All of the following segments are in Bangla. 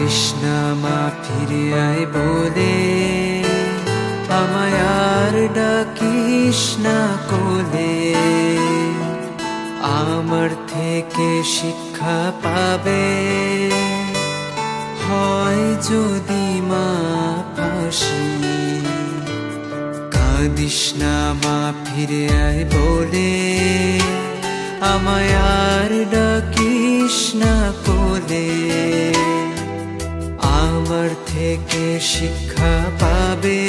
কাঁদিস না মা ফিরে আয় বলে, আমায় আর ডাকিস না কোলে। আমার থেকে শিক্ষা পাবে হয় যদি মা ফাঁসি। কাঁদিস না মা ফিরে আয় বলে, আমায় আর ডাকিস না কোলে। আমার থেকে শিক্ষা পাবে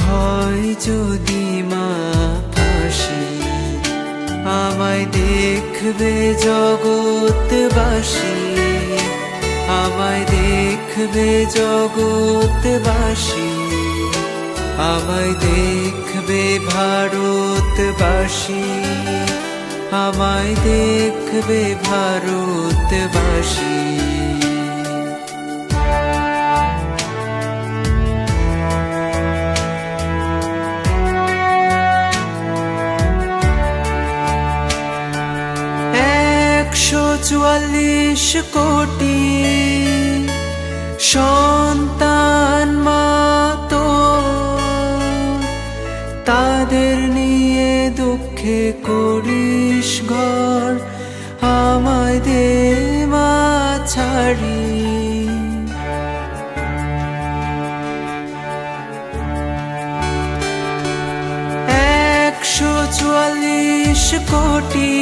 হয় যদি মা ফাঁসি। আমায় দেখবে জগৎবাসী, আমায় দেখবে জগৎবাসী, আমায় দেখবে ভারতবাসী, আমায় দেখবে ভারতবাসী। চুয়াল্লিশ কোটি সন্তান মা তো, তাদের নিয়ে দুঃখে করিস ঘর, আমায় দে মা ছাড়ি। 144 কোটি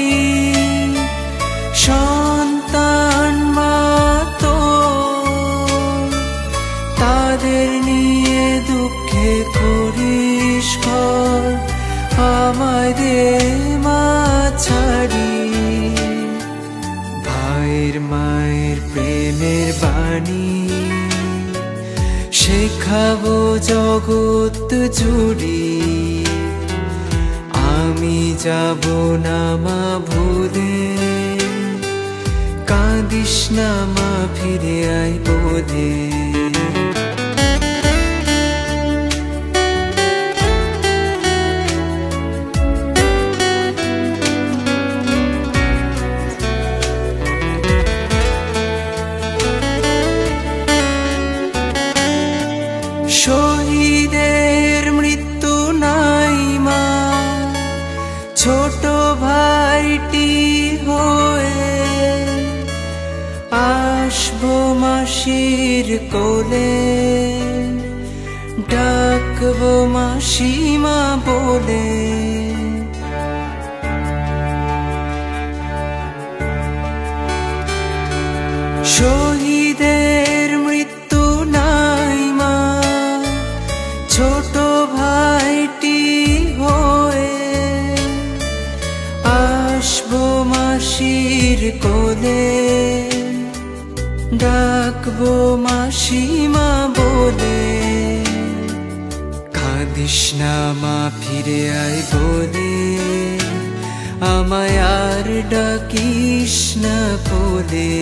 সন্তান মা তো, তাদের নিয়ে দুঃখে করিস ঘর, আমায় দে মা ছাড়ি। ভাইয়ের মায়ের প্রেমের বাণী শেখাবো জগৎ জুড়ি, আমি যাব না মা ভুলে। কাঁদিস না মা ফিরে আয় বলে। শহীদের মৃত্যু নাই মা, ছোট ভাইটি হয়ে আসবো মাসির কোলে, ডাকবো মাসিমা বলে। শহীদের মৃত্যু নাই মা, ছোট ভাইটি হয়ে আসবো মাসির কোলে, ডাকবো মাসিমা বলে। কাঁদিস না মা ফিরে আয় বলে, আমায় আর ডাকিস না কোলে।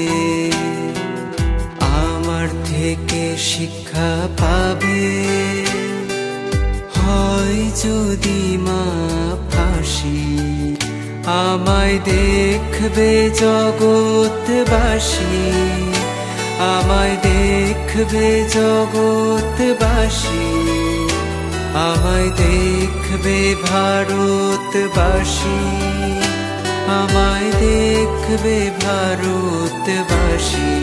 আমার থেকে শিক্ষা পাবে হয় যদি মা ফাঁসি। আমায় দেখবে জগৎবাসী, আমায় দেখবে জগৎবাসী, আমায় দেখবে ভারতবাসী, আমায় দেখবে ভারতবাসী।